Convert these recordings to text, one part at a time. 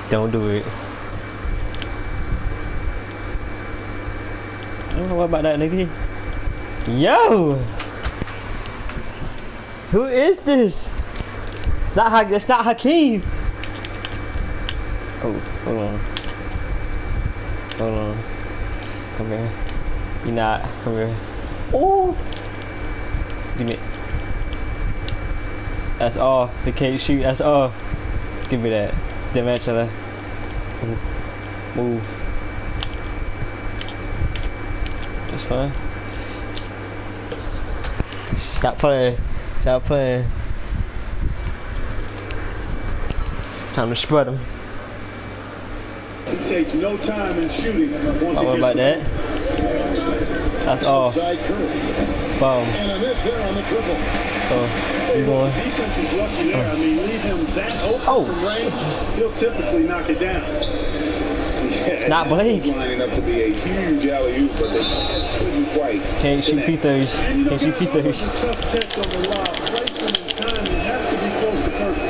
Don't do it. Oh, what about that nigga? Yo! Who is this? It's not Hakeem. Oh, hold on. Hold on. Come here. You're not. Come here. Oh! Give me. That's off. They can't shoot. That's off. Give me that. Dimensional. Move. That's fine. Stop playing. Stop playing. It's time to spread them. He takes no time in shooting. Once What about that? That's off. Boom. And a miss there on the triple. Oh, you going? The defense is lucky there. I mean, leave him that open from range, he'll typically knock it down. It's not Blake. Lining up to be a huge alley-oop, but they just couldn't quite. Can't shoot free throws. Can't shoot free throws. Tough catch on the lob. Placement and timing has to be close to perfect.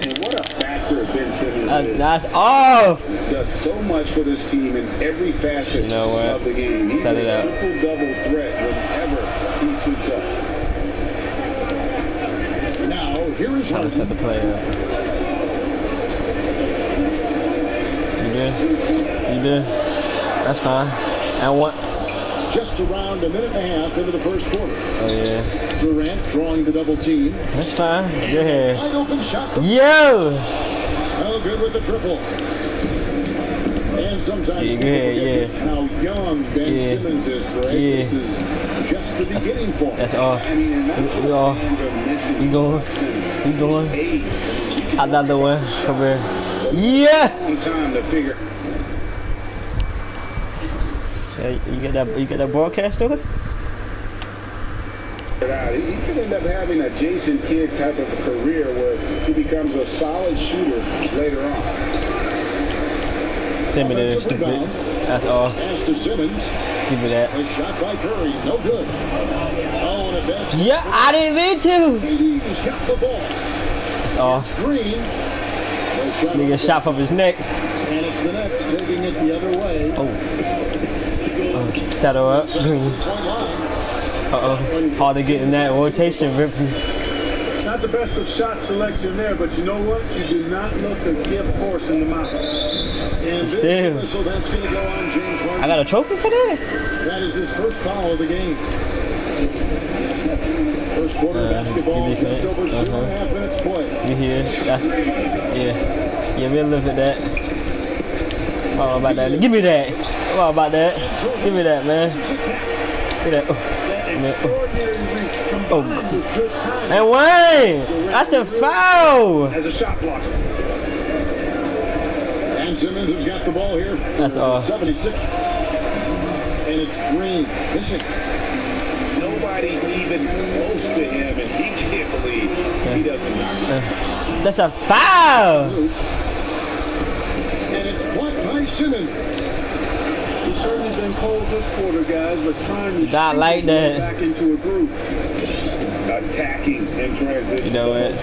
And what a factor Ben Simmons is. That's off. Does so much for this team in every facet of the game. He's Set it up. a triple-double threat whenever he suits up. Now, here is Trying to set the play up. You did. That's fine. And what? Just around a minute and a half into the first quarter. Oh yeah. Durant drawing the double team. That's fine. Go ahead. Wide open shot. Yo! No good with the triple. And sometimes Yeah, people forget yeah. just how young Ben Simmons is, Greg. Yeah. This is just the beginning for him. That's off. I mean, and that's what off. fans are missing. You going? You going? Age. Another one. Come here. Yeah! Long time to figure. You get that broadcast over? He could end up having a Jason Kidd type of a career where he becomes a solid shooter later on. 10 minutes. That's all. Pass to Simmons. Give me that. A shot by Curry. No good. Oh, and a pass. Yeah, I didn't mean to. KD's got the ball. That's all. It's Green. Nigga shot from his neck. And it's the Nets taking it the other way. Oh. Settle up. Green. Uh-oh. Hard to get in that rotation, ripping. Not the best of shot selection there, but you know what? You do not look a gift horse in the mouth. And Still. so that's going to go on James Harden. I got a trophy for that? That is his first foul of the game. First quarter basketball, just over 2.5 minutes play. You hear? That's, yeah, we'll live with that. What about that? Give me that. What about that? Give me that, man. Give me that. Oh. And Wayne! That's a foul! As a shot blocker. And Simmons has got the ball here. That's all. 76. And it's Green missing. Nobody even close to him, and he can't believe he doesn't knock it. That's a foul! And it's blocked by Simmons. He's certainly been cold this quarter, guys, but trying to not like that. Back into a groove. Attacking in transition. You know what?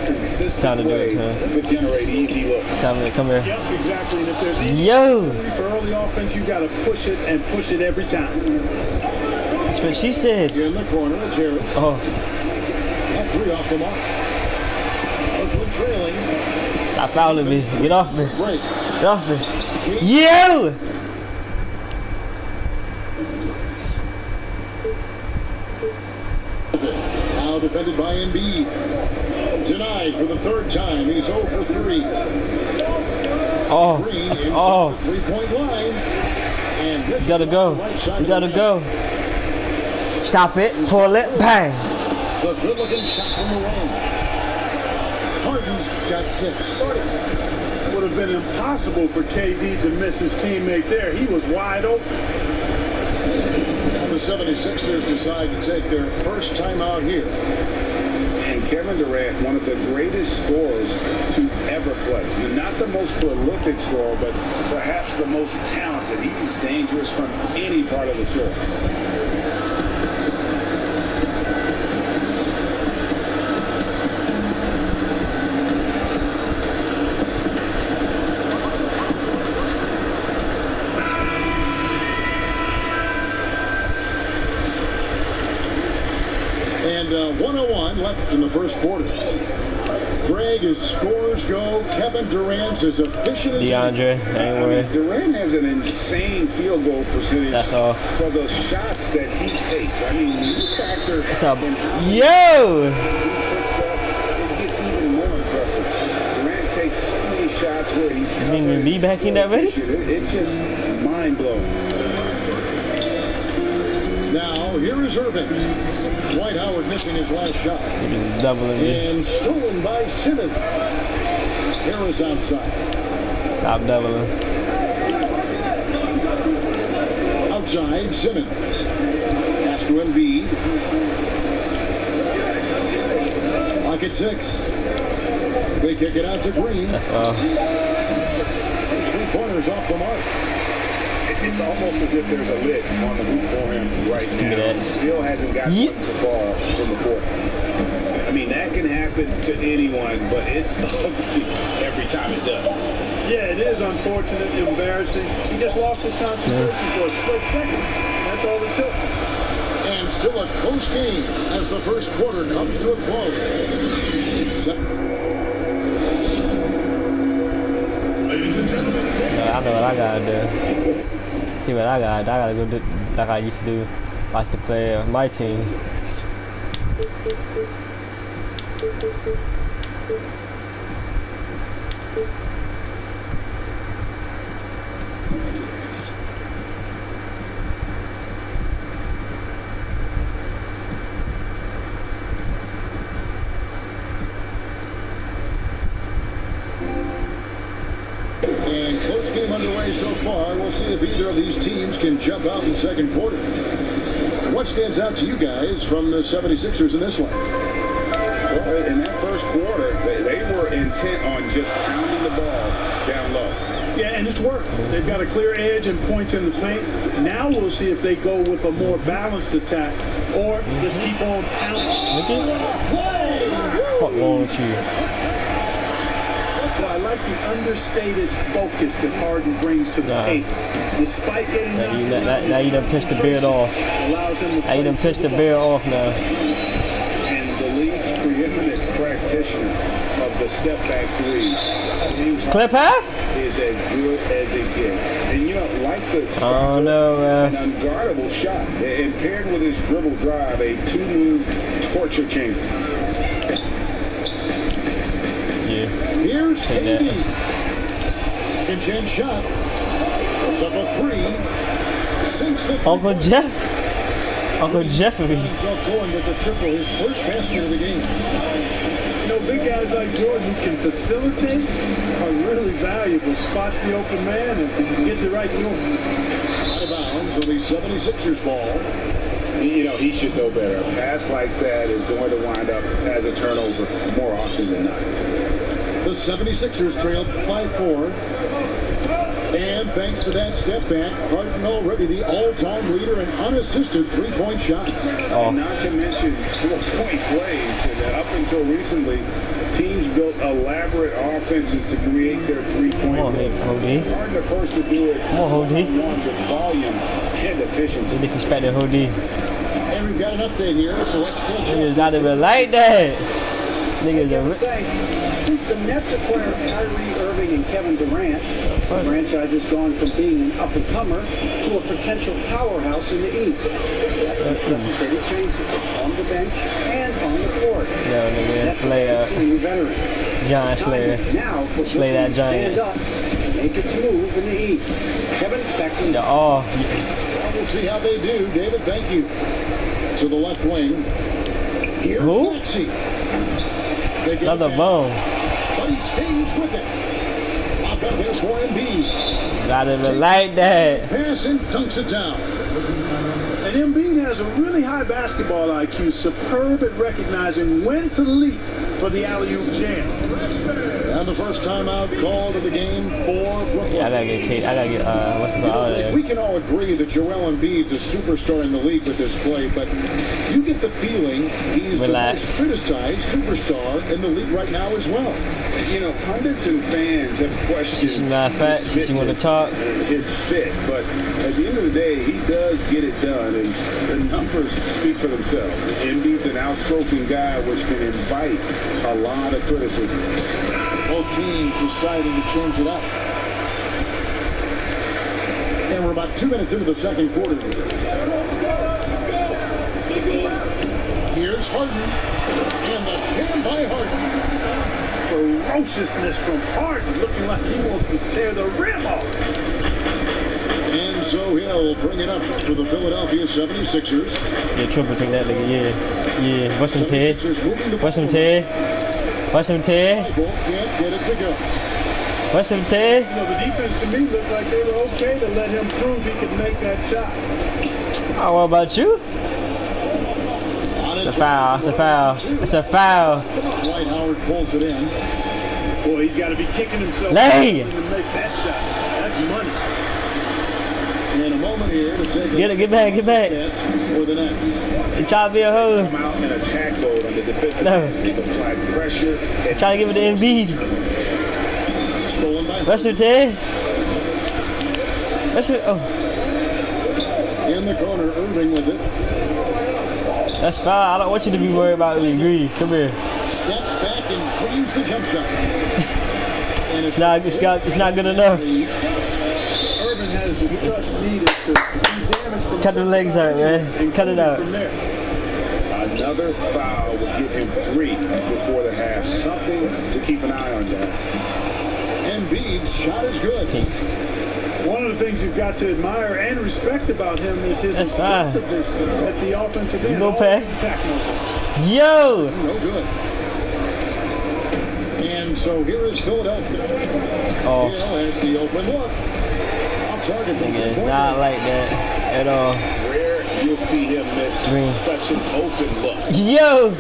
Time to do it, huh? To generate easy looks. Come here. Yep, exactly. And if there's Yo! early offense, you got to push it and push it every time. That's what she said. Here in the corner, it's Harris. Oh. That three off the mark. Oakland trailing. Stop fouling me. Get off me. Break. Get off me. Yo! Now defended by Embiid. Denied for the third time. He's 0 for 3. Oh, Green that's inside off. the three-point line. And You gotta go. You gotta go. Stop it. Pull it. Bang. The good-looking shot from the wing. Harden's got 6. It would have been impossible for KD to miss his teammate there. He was wide open. And the 76ers decide to take their first time out here. And Kevin Durant, one of the greatest scorers to ever play. And not the most prolific scorer, but perhaps the most talented. He's dangerous from any part of the floor. left in the first quarter. Greg, as scores go, Kevin Durant's as efficient as DeAndre, anyway. Durant has an insane field goal percentage. That's all. For the shots that he takes. I mean, this factor. What's up? Yo! He puts up, it gets even more impressive. Durant takes so many shots where he's. You mean be back in that ready? It's just mind blowing. Now, here is Irving. Dwight Howard missing his last shot. Doubling me. And stolen by Simmons. Harris outside. Stop doubling. Outside, Simmons. Pass to Embiid. Lock at 6. They kick it out to Green. That's all. 3-pointers off the mark. It's almost as if there's a lid on the hoop for him right now. He still hasn't got one to fall from the court. I mean, that can happen to anyone, but it's ugly every time it does. Yeah, it is unfortunate, embarrassing. He just lost his concentration for a split second. That's all it took. And still a close game as the first quarter comes to a close. Ladies and gentlemen. I know what I gotta do. See what I gotta go do like I used to do. Watch the play of my team. And close game underway so far. We'll see if either of these teams can jump out in the second quarter. What stands out to you guys from the 76ers in this one? Well, in that first quarter, they were intent on just pounding the ball down low. Yeah, and it's worked. They've got a clear edge and points in the paint. Now we'll see if they go with a more balanced attack or just keep on pounding. Fuck wrong with you? So I like the understated focus that Harden brings to the table. Despite getting now you done pissed the beard off. Allows him to now you done pissed the beard off now. And the league's preeminent practitioner of the step back three. Clip half? Is as good as it gets. And you know, like the oh no, an unguardable shot. And paired with his dribble drive, a 2-move torture chamber. Here's KD. Intense shot. Puts up a 3. Sinks the Uncle Jeff. Uncle Jeffrey. Himself going with the triple, his first basket of the game. You know, big guys like Jordan who can facilitate are really valuable. Spots the open man and gets it right to him. Out of bounds on the 76ers ball. You know, he should know better. A pass like that is going to wind up as a turnover more often than not. The 76ers trailed by 4. And thanks to that step back, Harden already the all-time leader in unassisted 3-point shots. And not to mention 4-point plays. And up until recently, teams built elaborate offenses to create their 3-point plays. Harden the first to do it. Come on, Hody. With volume and efficiency. You disrespected Hody. And we've got an update here, so let's catch up. Niggas not even like that. Niggas are Since the Nets acquired Kyrie Irving and Kevin Durant, the franchise has gone from being an up-and-comer to a potential powerhouse in the East. That's necessitated changes on the bench and on the court. Yo, nigga, Slayer. John Slayer. Now for Slay that giant. stand up and make its move in the East. Kevin, back to you. Well, we'll see how they do. David, thank you. To the left wing. Here's Maxey. Another bone. But he stays with it. Lock up there for Embiid. Not even like that. Pass and dunks it down. And Embiid has a really high basketball IQ, superb at recognizing when to leap for the alley-oop jam. And the first timeout called of the game for Brooklyn. Yeah, I gotta get what's the out there. We can all agree that Joel Embiid's a superstar in the league with this play, but you get the feeling he's the most criticized superstar in the league right now as well. You know, pundits and fans have questioned you want to talk? His fit, but at the end of the day, he does get it done, and the numbers speak for themselves. Embiid's an outspoken guy, which can invite a lot of criticism. Both teams deciding to change it up. And we're about 2 minutes into the second quarter. Here's Harden. And the jam by Harden. Ferociousness from Harden, looking like he wants to tear the rim off. And so he'll bring it up for the Philadelphia 76ers. Yeah, triple take that nigga, yeah. What's some Ted? What's some Ted? What's some Ted? Can't get it to go. What's some Ted? You know, the defense to me looked like they were okay to let him prove he could make that shot. Oh, what about you? It's a foul. It's a foul. It's a foul. Dwight Howard pulls it in. Boy, he's got to be kicking himself Lay. to make that shot. That's money. In a moment here to take get back. For the Nets. You try to be a hoe. Come out in attack mode on the defensive No. end. Apply pressure. Try to give it to Embiid. Stolen by What's your Ted? What's your in the corner, Irving with it. That's fine. I don't want you to be worried about me. Agree. Come here. Steps back and dreams the jump shot. And It's not good enough. Irving has the touch needed to do damage from Cut the legs out, man. Cut it out. from there. Another foul will give him 3 before the half. Something to keep an eye on, guys. Embiid's shot is good. One of the things you've got to admire and respect about him is his aggressiveness at the offensive end. No pay. No Yo! good. And so here is Philadelphia. Oh. Hill has the open look. Off target. Nigga, it's not like that at all. Rare you'll see him miss such an open look. Yo!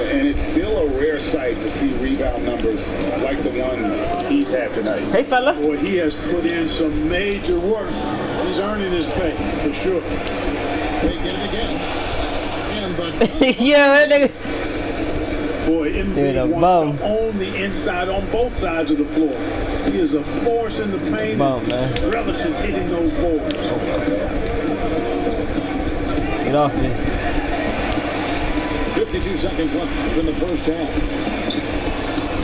And it's still a rare sight to see rebound numbers like the ones he's had tonight. Hey, fella. Boy, he has put in some major work. He's earning his pay, for sure. They get it again. And Yeah, that nigga. Boy, Embiid wants to own the inside on both sides of the floor. He is a force in the paint. Man. Relishes hitting those boards. Get off me. 52 seconds left in the first half.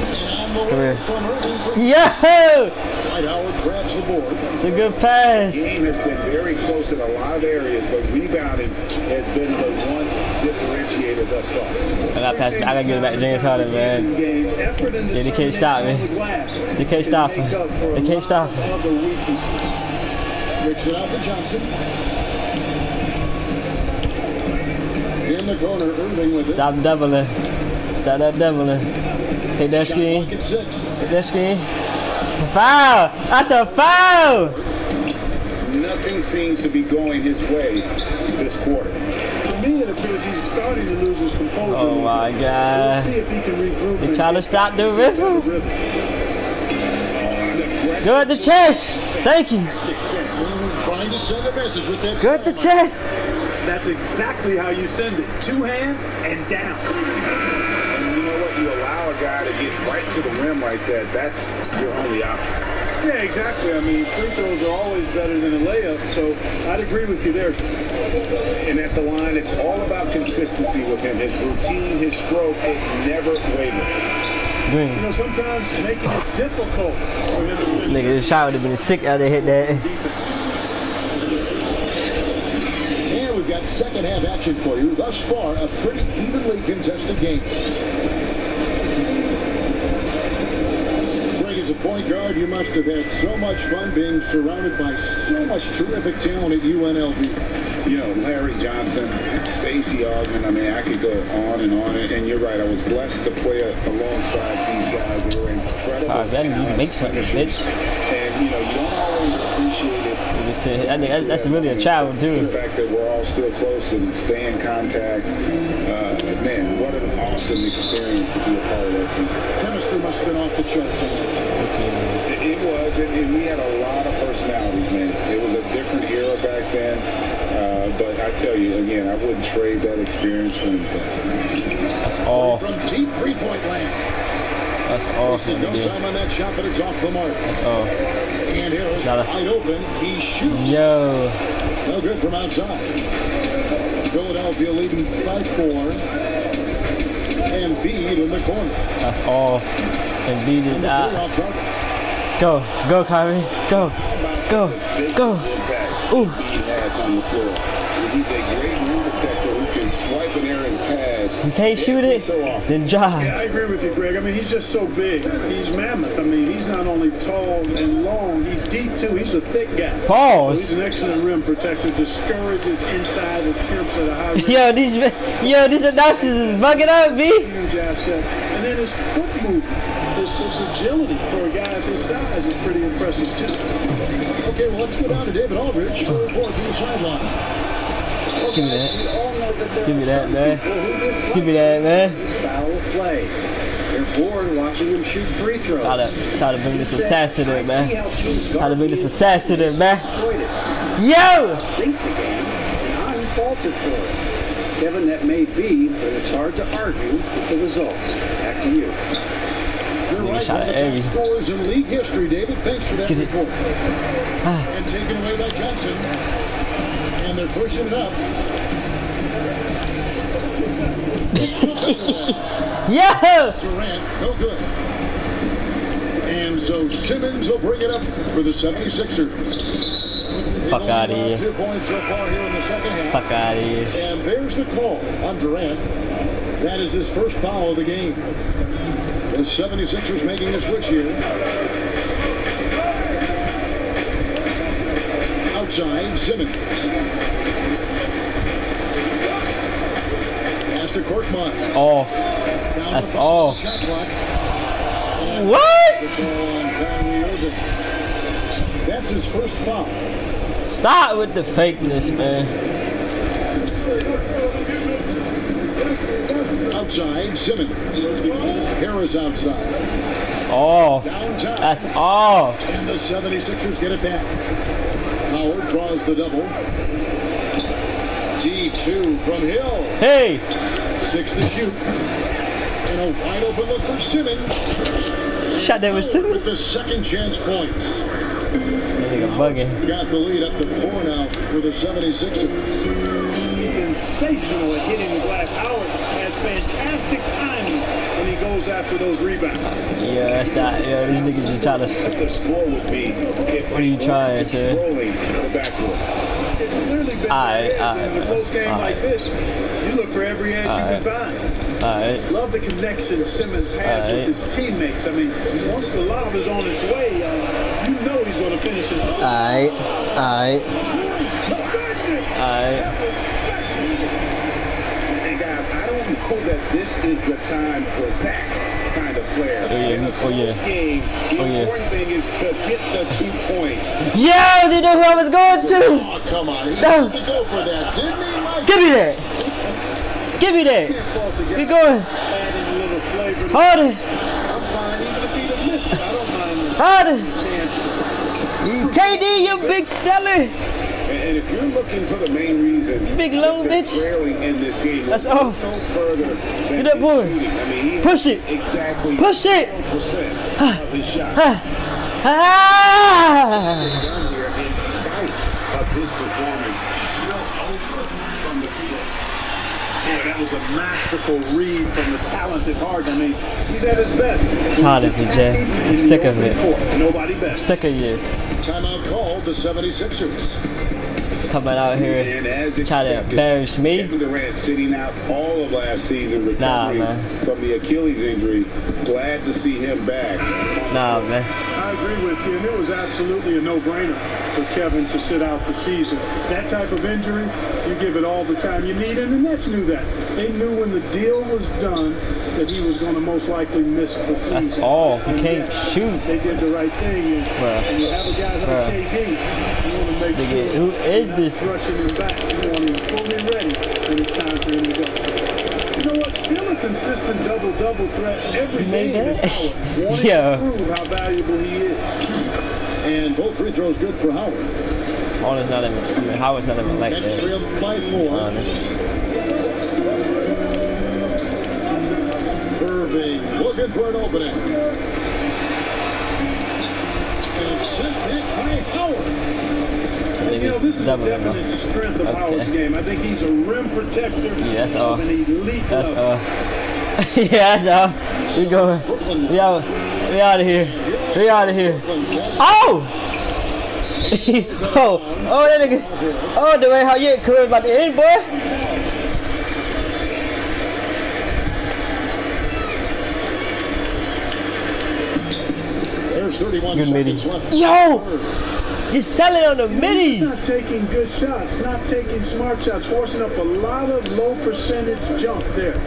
And on the way from Irving. Yo! Dwight Howard grabs the board. It's a good pass. The game has been very close in a lot of areas, but rebounding has been the one differentiator thus far. I gotta get it back to James Harden, man. Yeah, they can't stop me. They can't stop him. They can't stop him. Kicks it out to Johnson. In the corner, Irving with it. Stop doubling. Stop that doubling. Take that screen. Take that screen. It's a foul. That's a foul. Nothing seems to be going his way this quarter. To me, it appears he's starting to lose his composure. Oh my God. We'll see if he can regroup. They trying to stop the rhythm. Go at the chest. Thank you. Trying to send a message with that. Go at the chest. That's exactly how you send it. 2 hands and down. And you know what? You allow a guy to get right to the rim like that. That's your only option. Yeah, exactly. I mean, free throws are always better than a layup, so I'd agree with you there. And at the line, it's all about consistency with him. His routine, his stroke, it never wavers. You know, sometimes making it difficult for him to finish. Nigga, this shot would have been sick out there hit that. And we've got second half action for you. Thus far, a pretty evenly contested game. Greg, as a point guard, you must have had so much fun being surrounded by so much terrific talent at UNLV. You know, Larry Johnson, Stacey Augmon, I mean, I could go on. And you're right, I was blessed to play alongside these guys. They were incredible. That you make something, bitch. And, you know, you don't always appreciate it. That's really a travel, too. The fact that we're all still close and stay in contact. Man, what an awesome experience to be a part of that team. Chemistry must been off the charts. It was, and we had a lot of personalities, man. It was a different era back then. But I tell you, again, I wouldn't trade that experience for anything. That's all. From deep three-point land. That's awesome, No dude. time on that shot, but it's off the mark. That's all. And Harris wide open. He shoots. Yo. No good from outside. Philadelphia leading by 4. And Embiid in the corner. That's all. Embiid is out. Go. Go, Kyrie. Go. Go. Go. Ooh. He has on the floor. He's a great rim protector who can swipe an errant pass. You can't shoot it, then drive. Yeah, I agree with you, Greg. I mean, he's just so big. He's mammoth. I mean, he's not only tall and long, he's deep too. He's a thick guy. Pause. He's an excellent rim protector. Discourages inside attempts at a high rim. These announcers is bugging out, B. Huge asset. And then his foot movement, his agility for a guy of his size is pretty impressive too. Okay, well, let's go down to David Aldridge to report from the sideline. Give me that. Give me that, man. Give me that, man. Style of play. They're bored watching him shoot free throws. Try to bring this assassin in, man. Try to bring this assassin in, man. Yo! Think the game, not who faulted for it. Kevin, that may be, but it's hard to argue with the results. Back to you. You're right, one of the top scorers in league history, David. Thanks for that report. And taken away by Johnson. And they're pushing it up. Yo! Durant, no good. And so Simmons will bring it up for the 76ers. Fuck out of here. 2 points so far here in the second half. Fuck out of here. And there's the call on Durant. That is his first foul of the game. The 76ers making a switch here. Outside, Simmons. Pass to Korkmaz. Oh. That's all. What? That's his first foul. Stop with the fakeness, man. Outside, Simmons. Harris outside. That's all. Downtown. That's all. And the 76ers get it back. Howard draws the double. D2 from Hill. Hey. 6 to shoot. And a wide open look for Simmons. Shot that with Simmons. With the second chance points. That nigga bugging. Got the lead up to 4 now for the 76ers. Sensational at hitting the glass. Howard has fantastic timing when he goes after those rebounds. Yeah, that's not. Yeah, these niggas just trying to. The score would be if What are you trying to? controlling the backcourt. It's clearly been in a close game like this. You look for every edge you can find. Alright. Love the connection Simmons has with his teammates. I mean, once the lob is on its way, you know he's going to finish it. Alright. Hey guys, I don't know that this is the time for that kind of flair. In a close game, the important thing is to get the 2 points. Yo, they know who I was going to. Oh, come on. He had to go for that, didn't he, Mike? Give me that. Give me that. Be going. Adding a little flavor. Hold it. I'm fine, even if he'd have missed it. I don't mind. Hold it. Chance. KD, you big seller. And if you're looking for the main reason, Big low bitch. trailing in this game, That's all. no further than Get up, boy. shooting. I mean, he Push it. Exactly. Push it. 0% of his shots. Down here, in spite of his performance, still over from the field. Boy, that was a masterful read from the talented Harden. I mean, he's at his best. Tired of it, Jay. I'm sick of it. Nobody better. Sick of you. Timeout called the 76ers. Coming out here And as trying to expected, embarrass me. Kevin Durant sitting out all of last season recovering man. from the Achilles injury. Glad to see him back. Nah, man. I agree with you, and it was absolutely a no-brainer for Kevin to sit out the season. That type of injury, you give it all the time you need, and the Nets knew that. They knew when the deal was done that he was going to most likely miss the season. That's all. He And can't shoot. They did the right thing, and you have a guy like KD, you want to make Nigga, sure who is you're this? not rushing him back. You want him fully ready when it's time for him to go. You know what? Still a consistent double-double threat every game is Howard. Wanting Yeah. to prove how valuable he is. And both free throws good for Howard. Howard's not even, I mean, Howard's not even like Next that. three up by 4. Honest. Irving looking for an opening. And sent back by Howard. And, you know, this is a Double definite enough. strength of Okay. Howard's game. I think he's a rim protector Yeah, that's all. of an elite That's level. yeah, that's all. We going. We out. We out of here. We out of here. Oh! oh! Oh, that nigga. Oh, the way how your career about to end, boy. There's 31 Good midi. seconds left. Yo! Just sell it on the He's middies. not taking good shots, not taking smart shots, forcing up a lot of low percentage jump there.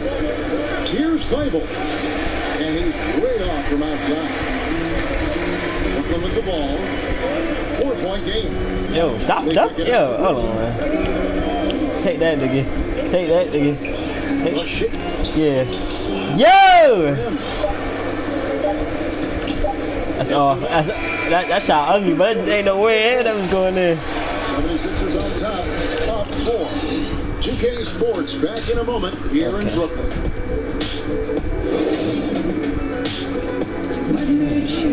Here's Bible. And he's way off from outside. Brooklyn with the ball. 4-point game. Yo, stop. Yo, hold on, man. Take that, nigga. Take that, nigga. Rush it. Yeah. Yo! That's all. That shot ugly, but there ain't no way that was going in. 76ers on top. Up 4. 2K Sports back in a moment here in Brooklyn.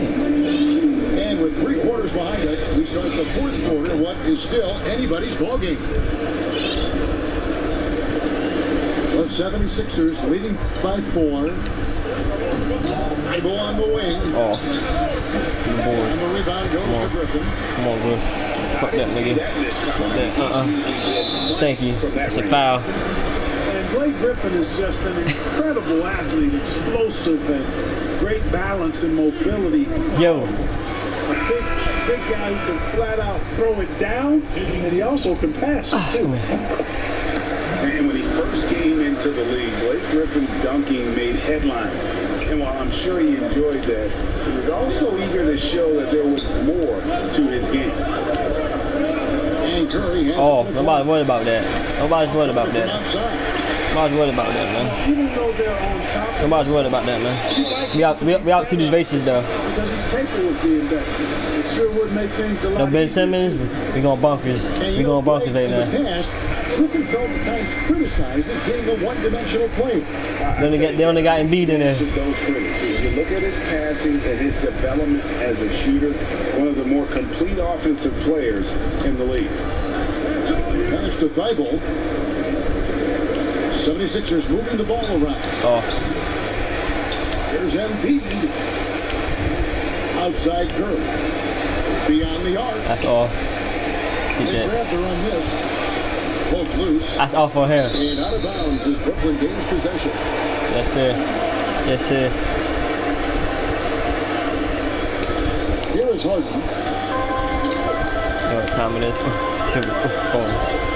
And with 3 quarters behind us, we start the 4th quarter, what is still anybody's ball game. The 76ers leading by 4. Bible on the wing. Oh. And the rebound goes to Griffin. Come on, bro. Fuck that, nigga. Fuck that. Thank you. It's a foul. And Blake Griffin is just an incredible athlete, explosive and great balance and mobility. Yo. A big guy who can flat out throw it down, and he also can pass it too. And when he first came into the league, Blake Griffin's dunking made headlines. And while I'm sure he enjoyed that, he was also eager to show that there was more to his game. And Curry has Nobody's worried about that. Nobody's worried about that. Nobody's worried about that, man. Even though they're on top, Nobody's worried about that, man. We out to these bases, though. because he's capable of being better. It sure would make things a No lot Ben easier. Simmons, we going bonkers. We going bonkers right in the now. past, Griffin felt at times criticized as being a one-dimensional player. They only got Embiid in there. Those critics. If you look at his passing and his development as a shooter, one of the more complete offensive players in the league. Pass to Thibault. 76ers moving the ball around. Oh, Here's Embiid. Outside Curry. Beyond the arc. that's all. Get They that. grabbed her on this. Both loose. That's all for him. And out of bounds as Brooklyn gains possession. Yes, sir. Yes, sir. Here is Harden. You know what time it is? Dribble.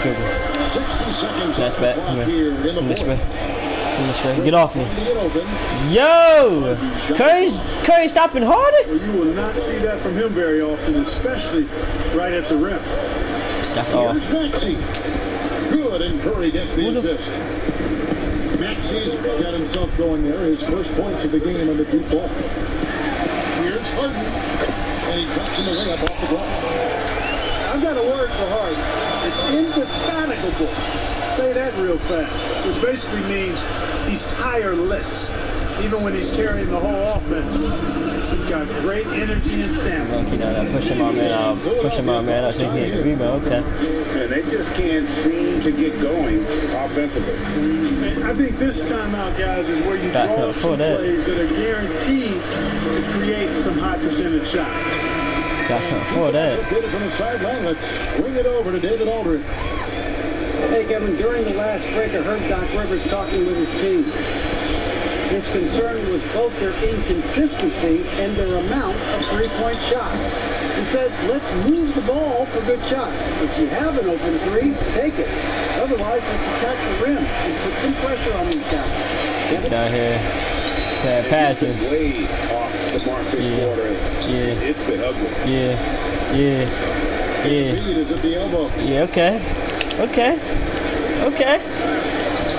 Dribble. 60 seconds That's on the bad. clock Come here here. in the Come this way. fourth. Come this way. Get off me. Finding it open. Yo! Curry stopping Harden? Well, you will not see that from him very often, especially right at the rim. That's all. Here's Maxey. Good, and Curry gets the assist. Maxey's got himself going there. His first points of the game on the deep ball. Here's Harden. And he drops him the layup off the glass. I've got a word for Harden. It's indefatigable. Say that real fast. Which basically means he's tireless, even when he's carrying the whole offense. He's got great energy and stamina. Lucky now that push him out, man. Push him out, man. I think he hit the rebound. Okay. And they just can't seem to get going offensively. And I think this timeout, guys, is where you Got draw something some for that. plays that are guaranteed to create some high percentage shots. Got something for that. Did it from the sideline. Let's swing it over to David Aldridge. Hey, Kevin, during the last break, I heard Doc Rivers talking with his team. His concern was both their inconsistency and their amount of three-point shots. He said, let's move the ball for good shots. If you have an open three, take it. Otherwise, let's attack the rim and put some pressure on these guys. Get down here. Bad passing. Way off the mark this quarter. Yeah. It's been ugly. Yeah. Embiid is at the elbow. Yeah, okay.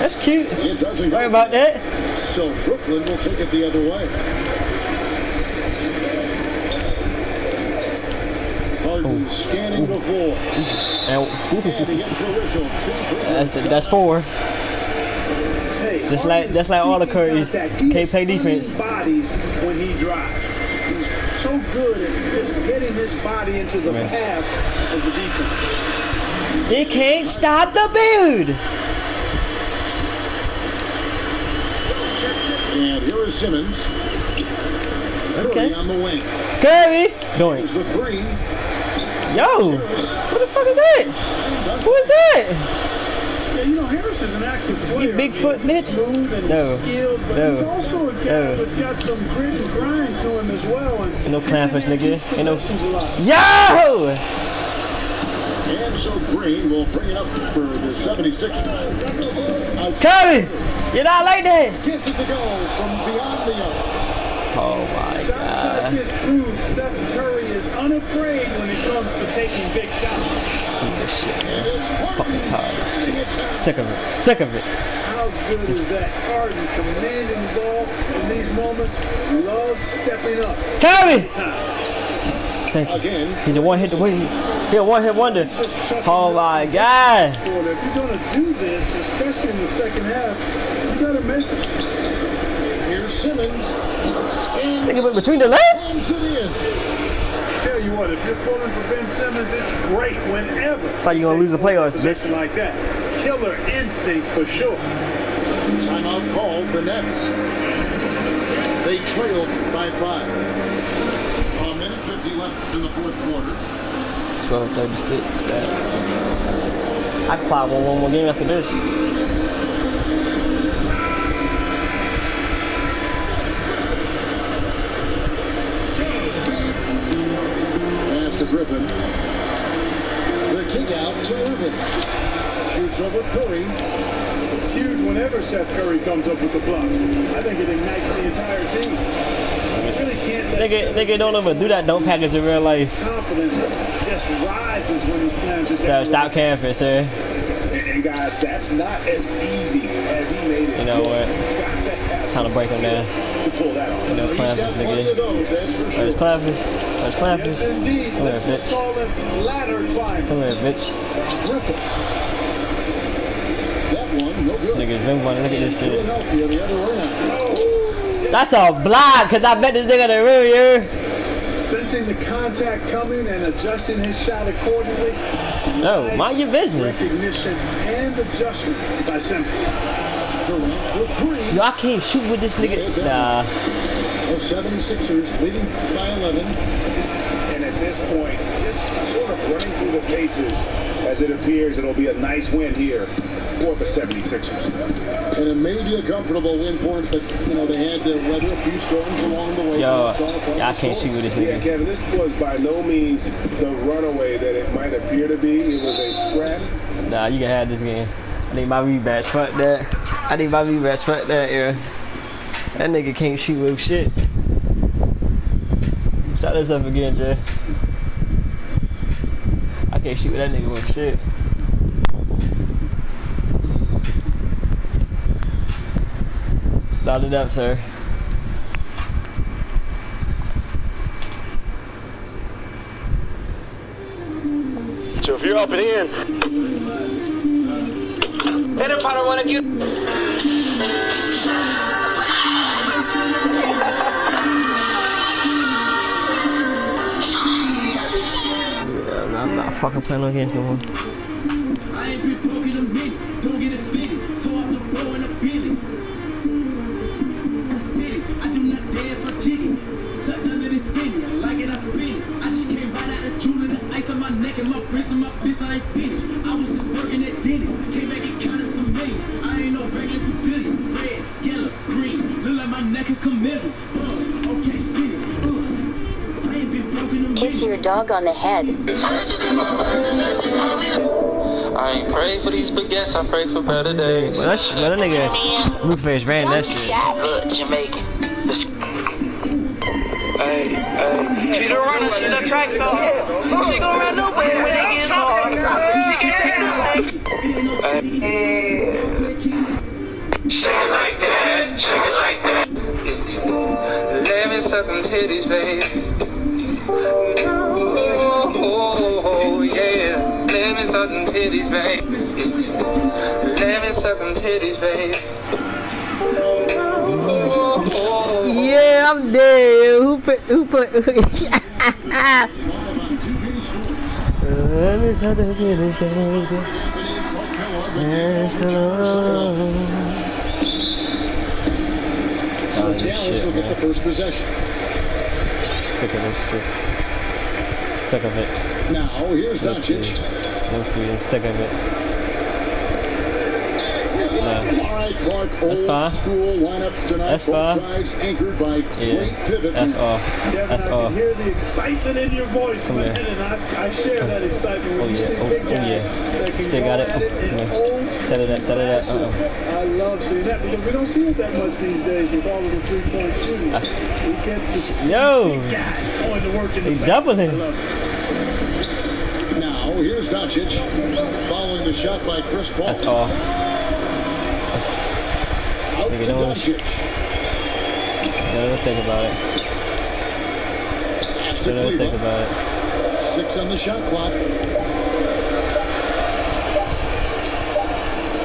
That's cute. It doesn't Sorry go. about that. So Brooklyn will take it the other way. Harden scanning the floor. And he gets the whistle. That's 4. Hey, Just like all the Currys. Can't play defense. Bodies when he drives. He's so good at just getting his body into the path of the defense. They can't stop the build. And here is Simmons. Curry on the wing. Curry. Doing. Here's the 3. Yo. What the fuck is that? Who is that? Yeah, you know, Harris is an active player. Bigfoot bitch? Smooth and No. skilled, but he's also a guy that's got some grit and grind to him as well. And Ain't no clampers, nigga. Ain't no. possessions a lot. Yo! And so Green will bring it up for the 76ers. Curry! You're not like that! Gets it to go from beyond the arc. Oh my Shots like god. this prove Seth Curry is unafraid when it comes to taking big shots. This shit, And man. it's Fucking Harden tired of this standing shit. at Sick of it. Sick of it. How good is that? Harden commanding the ball in these moments. Loves stepping up. Curry! Time. Thank you. Again. He's a one-hit wonder. He's a one-hit wonder. Oh my god. If you're going to do this, especially in the second half, you got to make it. Here's Simmons. And Nigga went between the legs? throws it in. Tell you what, if you're pulling for Ben Simmons, it's great whenever. It's like you're gonna lose the playoffs, bitch. Possession like that. Killer instinct for sure. Timeout called the Nets. They trailed by 5. A minute 50 left in the fourth quarter. 12:36. I can fly one more game after this. Pass to Griffin. The kick out to Irvin. Shoots over Curry. It's huge whenever Seth Curry comes up with the block. I think it ignites the entire team. You really can't let Nigga don't ever do that don't package in real life. confidence just rises when he slams his Stop camping, sir. And guys, that's not as easy as he made it. You know what? Got to have Time to break him down. to pull that off. You know, He's clappers, got plenty of nigga. those, that's for sure. Where's clappers? Where's clappers? Yes, indeed. Come here, Let's just bitch. call it ladder climbing. Come here, bitch. Griffin. That one, no good. Nigga's been running. Look at this shit. Philadelphia the other way now. That's a block, cause I bet this nigga the real here. Sensing the contact coming and adjusting his shot accordingly. No, mind your business. Recognition and adjustment by Simmons. Durant with Green. Yo, I can't shoot with this nigga. Nah. The 76ers leading by 11. And at this point, just sort of running through the paces as it appears it'll be a nice win here for the 76ers. And it may be a comfortable win for them, but, you know, they had to weather a few storms along the way. Yo, That's all part I of the can't story. shoot with this Yeah, nigga. Kevin, this was by no means the runaway that it might appear to be. It was a scrap. Nah, you can have this game. I need my rematch. Fuck that. I need my rematch. Fuck that, yeah. That nigga can't shoot with shit. Start this up again, Jay. I can't shoot with that nigga with shit. Start it up, sir. So if you're up and in, they don't try to run at you. Yeah, I'm not fucking playing no games no more. I ain't been talking to me, don't get it fitted. So I'm the flow in the billy. I do not dance or jiggy. Tucked under this skinny, I like it, I spin it. I just came right out of jewelry, the ice on my neck and my wrist and my fist, I ain't finished. I was just working at Dennis, came back and counted some millions. I ain't no regular civilian. Red, yellow, green, look like my neck a chameleon. Okay, spin it. I ain't been broken a Kick your dog on the head. I ain't prayed for these baguettes, I pray for better days. But that nigga Blueface ran that shit. Look, Jamaican. Hey, she the runner, she the track star. She gon' run the way when it gets hard. She can take the Shake it like that, shake it like that. Let me suck them titties, babe. Oh, yeah. Let me suck them titties, babe. Let me suck them titties, babe. Yeah, I'm dead. Who put Let me suck them titties, baby. So Dallas will get the first possession. Sick of this shit. Sick of it. Now, here's Doncic. I'm sick of it. All right, Clark, old school lineups tonight. Both sides anchored by great pivot. That's all. Kevin, That's all. I can hear the excitement in your voice, man, and I share that excitement when you see big guys that can Still go got it. at it in old Set it up, set it up. I love seeing that because we don't see it that much these days with all of the three-point shooting. We get to see big guys going to work in the paint. Doubling. I love it. Now, here's Doncic following the shot by Chris Paul. That's all. Out to Doncic. Never think about it. Never think about it. 6 on the shot clock.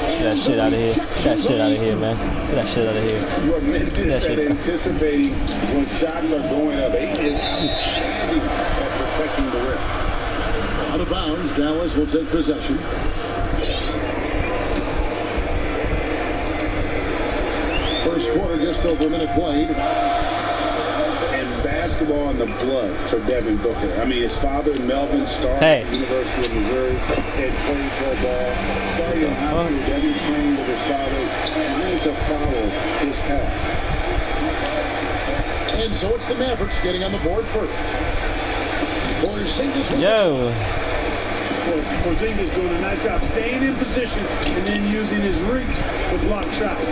Get that shit out of here. Get that shit out of here, man. Get that shit out of here. You are tremendous at anticipating when shots are going up. He is outstanding at protecting the rim. Out of bounds, Dallas will take possession. First quarter, just over a minute played. And basketball in the blood for Devin Booker. I mean, his father, Melvin Starr, at the University of Missouri, had played football. Started in high school, Devin trained with his father, trying to follow his path. And so it's the Mavericks getting on the board first. Yo. Porzingis doing a nice job staying in position and then using his reach to block shots.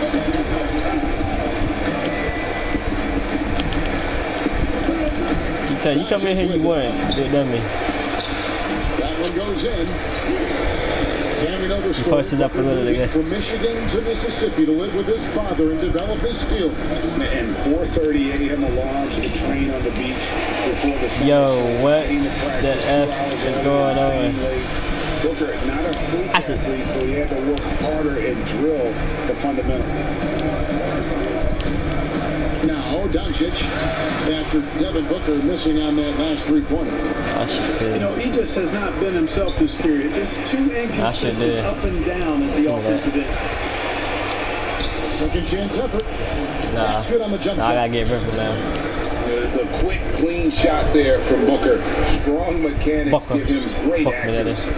You come in here, you won. That one goes in. You punched it up a little, I guess. From Michigan to Mississippi to live with his father and develop his skills. And 4:30 a.m. alarms to train on the beach before the sun. Yo, what the F is going on? Booker, not a freak athlete, so he had to work harder and drill the fundamentals. Now, Doncic, after Devin Booker missing on that last three-pointer. You know, he just has not been himself this period. Just too inconsistent up and down at the offensive end. Second chance effort. That's good on the jump shot. I gotta get rid of him now. The quick, clean shot there from Booker. Strong mechanics give him great accuracy.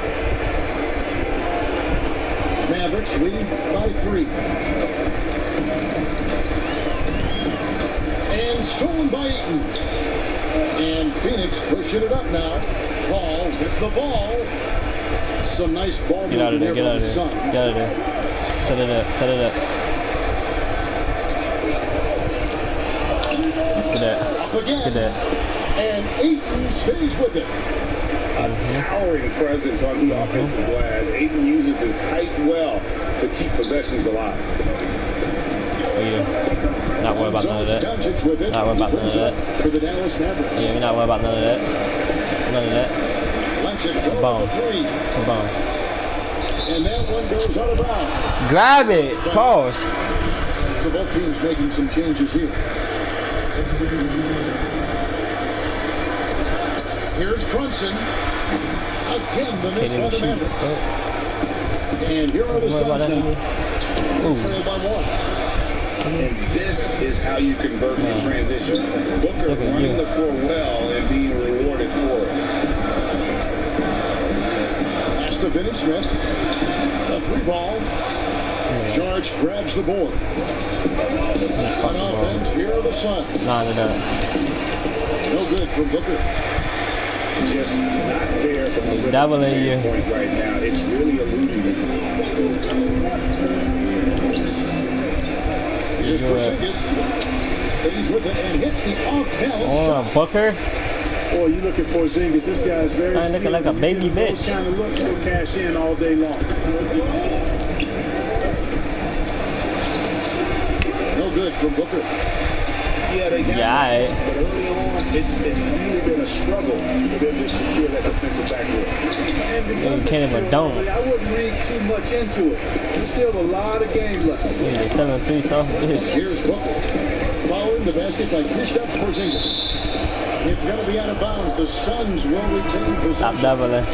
Mavericks lead by 3. And stolen by Eaton. And Phoenix pushing it up now. Paul with the ball. Some nice ball movement there by the Suns. Get out of there. Set it up. Set it up. Look at that. Up again. Look at that. And Ayton stays with it. A towering presence on the offensive glass. Ayton uses his height well to keep possessions alive. Oh, yeah. Not worried about none of that. Not worried about none of that. For the Dallas Mavericks. Yeah, we're not worried about none of that. None of that. It's a bomb. It's a bomb. And that one goes out of bounds. Grab it. Pause. So both teams making some changes here. Here's Brunson. Again, the miss by the Mavericks. And here are the Suns now. Trailed by 1. And this is how you convert the transition. Booker running the floor well and being rewarded for it. That's to Finney Smith. A 3-ball. Charge grabs the board. On offense, here are the Suns. No. No good from Booker. Just not there from the doubling point right now. It's really eluding him. Here's Porzingis. Stays with it and hits the off-balance shot. Booker. Boy, you look at Porzingis. This guy is very skilled. Looking like a baby bitch. Those kind of looks will cash in all day long. good from Booker. Yeah, they got Yeah, it. But early on, it's really been a struggle for them to secure that defensive backboard. And because You it's can't even still dunk. early, I wouldn't read too much into it. There's still a lot of game left. 7-3 soft bitch. Here's Booker. Fouling the basket by Kristaps Porzingis. It's going to be out of bounds. The Suns will retain Stop possession. doubling.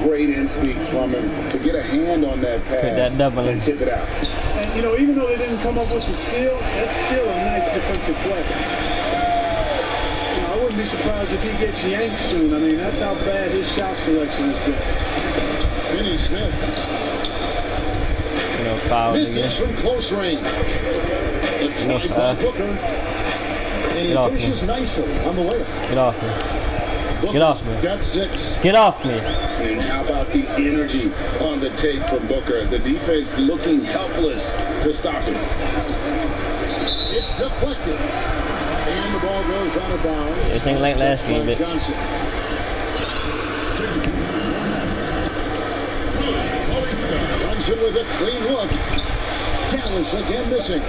Great instincts from him to get a hand on that pass Quit that doubling. and tip it out. And, you know, even though they didn't come up with the steal, that's still a nice defensive play. You know, I wouldn't be surprised if he gets yanked soon. I mean, that's how bad his shot selection has been. Finney Smith You know, fouls misses again. from close range. The try by Booker. And he Get off me. finishes nicely on the layup. Get off me. Booker's off me. got 6. Get off me. And how about the energy on the take from Booker? The defense looking helpless to stop him. It's deflected. And the ball goes out of bounds. It ain't like last game, bitch. Johnson. Johnson with a clean look. Dallas again missing.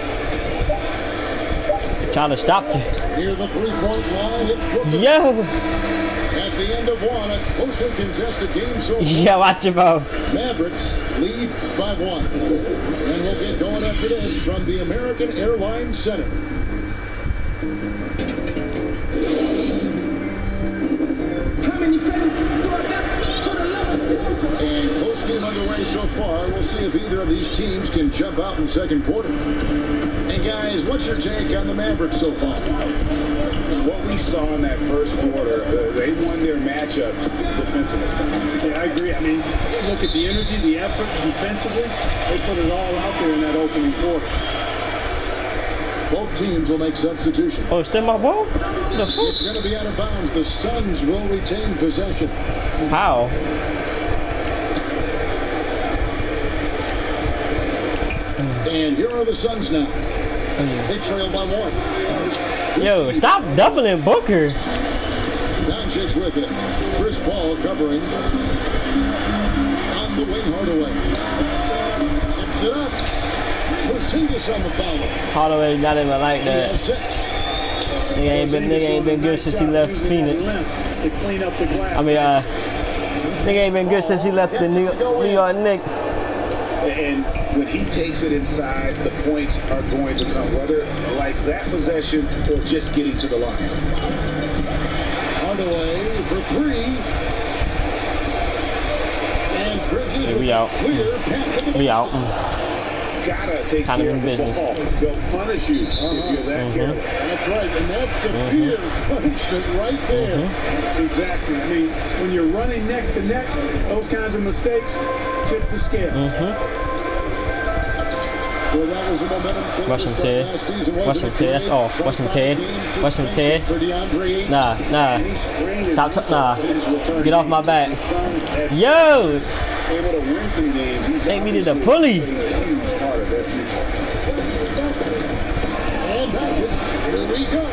Trying to stop you. Near the three-point line, it's Booker. Yo! At the end of one, a closely contested game so far. Yeah, watch your mouth. Mavericks lead by 1. And we'll get going after this from the American Airlines Center. And close game underway so far. We'll see if either of these teams can jump out in the second quarter. And guys, what's your take on the Mavericks so far? What we saw in that first quarter, they won their matchups defensively. Yeah, I agree. I mean, look at the energy, the effort defensively. They put it all out there in that opening quarter. Both teams will make substitutions. Oh, still my ball? The fuck? It's going to be out of bounds. The Suns will retain possession. How? And here are the Suns now. They trail by 1. Yo, stop doubling Booker. Doncic with it. Chris Paul covering. On the wing, Hardaway. Tips it up. Porzingis on the foul. Hardaway not even like He has that. 6. Nigga ain't been good since he left Phoenix. To clean up the glass. I mean, nigga ain't been good since he left the New York Knicks. And when he takes it inside, the points are going to come, whether like that possession or just getting to the line. Hardaway for 3. And Bridges Yeah, with we a out. clear path to the We out. Gotta take Kind of care in of the business. ball. They'll punish you if you're that careless. That's right, and that's severe punishment right there. Exactly. I mean, when you're running neck to neck, those kinds of mistakes tip the scale. Well, that was a momentum killer Watch him to start tear. last season, Watch wasn't him it, tear. That's Dre? off. Watch him tear. 25 games Watch him tear. suspension for DeAndre. Nah. And he sprained his Stop. ankle Nah. in his return Get off my game. back. The Suns have Yo! able to win some games. He's Take me to the obviously pulley. a huge part of that future. And Doncic, here we go.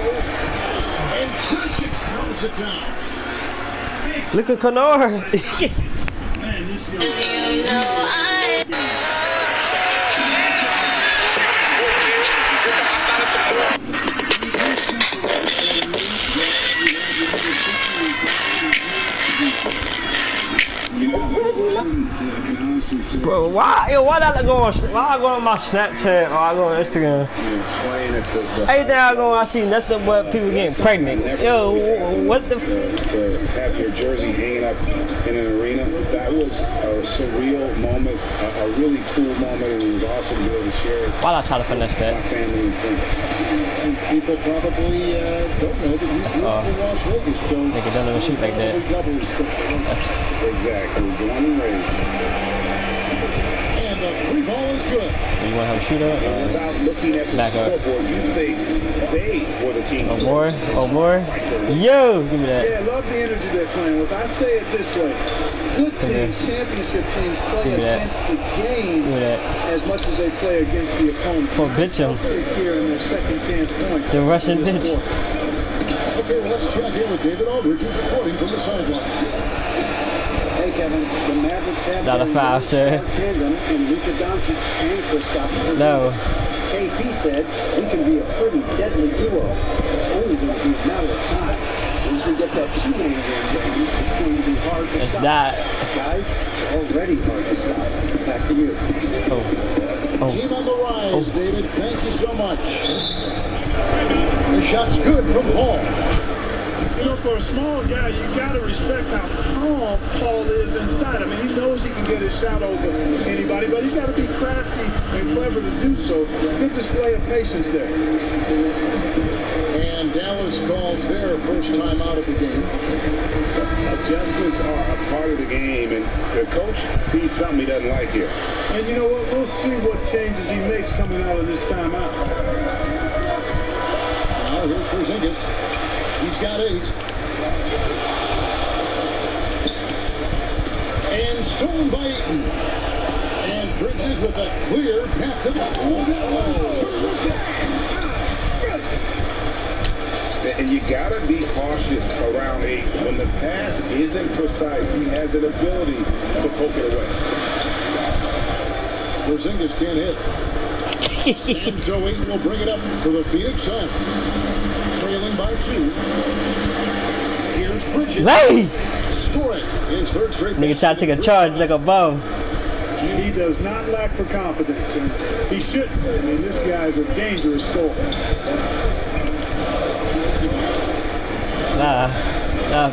And Doncic throws it down. Look at Connor. Man, this young Bro, why I go on my Snapchat or I go on Instagram? Playing at the Everything I go on, I see nothing but people getting pregnant. Yo, what the? to have your jersey hanging up in an arena, that was a surreal moment, a really cool moment, and it was awesome to be able to share it Why'd I try to finesse with my that? family and friends. And people probably don't know that you grew up in Las Vegas, so Nigga don't even shoot like that. probably double respect. Exactly, born and raised. And the free ball is good. You want to have a shootout? Without looking at the Back up. scoreboard, you think they were the team. Oh boy, oh boy. Yo, give me Yeah, that. I love the energy they're playing with. I say it this way. Good teams, championship teams, play Give me that. against the game Give me that. as much as they play against the opponent. Oh, bitch 'em. Celtics here in their second chance points. The Russian in this bitch. quarter. Okay, well, let's check in with David Aldridge, who's reporting from the sideline. Hey, Kevin, the Mavericks have Not a their foul, young sir. star tandem in Luka Doncic and Kristaps Porzingis. No. KP said, we can be a pretty deadly duo. It's only going to be a matter of time. Once we get that two-man game going, it's going to be hard to stop. Guys, it's already hard to stop. Back to you. Team on the rise, David. Thank you so much. The shot's good from Paul. You know, for a small guy, you got to respect how calm Paul is inside. I mean, he knows he can get his shot over anybody, but he's got to be crafty and clever to do so. Good display of patience there. And Dallas calls their first time out of the game. Adjustments are a part of the game, and the coach sees something he doesn't like here. And you know what? We'll see what changes he makes coming out of this timeout. Now here's Porzingis. He's got 8. And stolen by Ayton. And Bridges with a clear path to the And you got to be cautious around Ayton. When the pass isn't precise, he has an ability to poke it away. Porzingis can't hit. And so Ayton will bring it up for the Phoenix Suns. Trailing by 2. Here's Bridges. Hey! Scoring his third straight. Nigga try to take a charge like a bum. He does not lack for confidence, and he shouldn't. I mean, this guy's a dangerous scorer. Nah,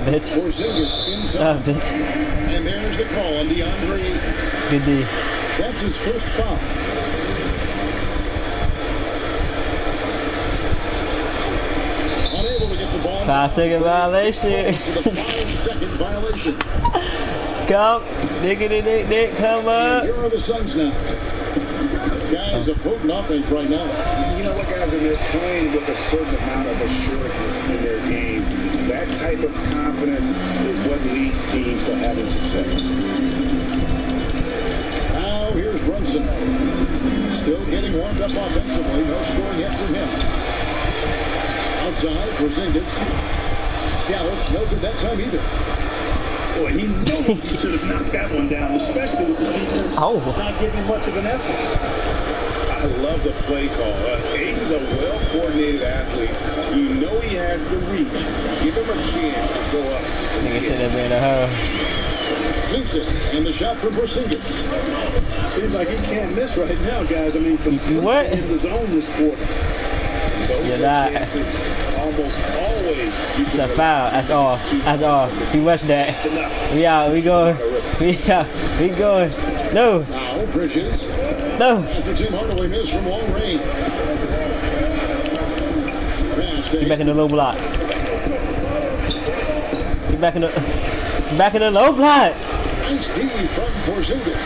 bitch. Porzingis inside. Nah, bitch. And there's the call on DeAndre. Good D. That's his first foul. Unable to get the ball. 5-second violation. 5-second violation. Come, dick, come up. Here are the Suns now. Guys, a potent offense right now. You know what, guys, and they're playing with a certain amount of assuredness in their game. That type of confidence is what leads teams to having success. Now here's Brunson. Still getting warmed up offensively. No scoring yet from him. Outside, Porzingis. Dallas, no good that time either. Boy, he knows he should have knocked that one down, especially with the defense not giving much of an effort. I love the play call. Ayton's a well-coordinated athlete. You know he has the reach. Give him a chance to go up. Nigga said that man a hoe. Sinks it, and the shot from Porzingis. Seems like he can't miss right now, guys. I mean, what? In the zone this quarter. You're not. Almost always. It's a foul. That's all. That's all. He watched that. We out. We going. We out. We going. No. Now Bridges. No. And the Tim Hardaway miss from long range. Get back in the low block. Get back in the. Back in the low block. Nice D from Porzingis.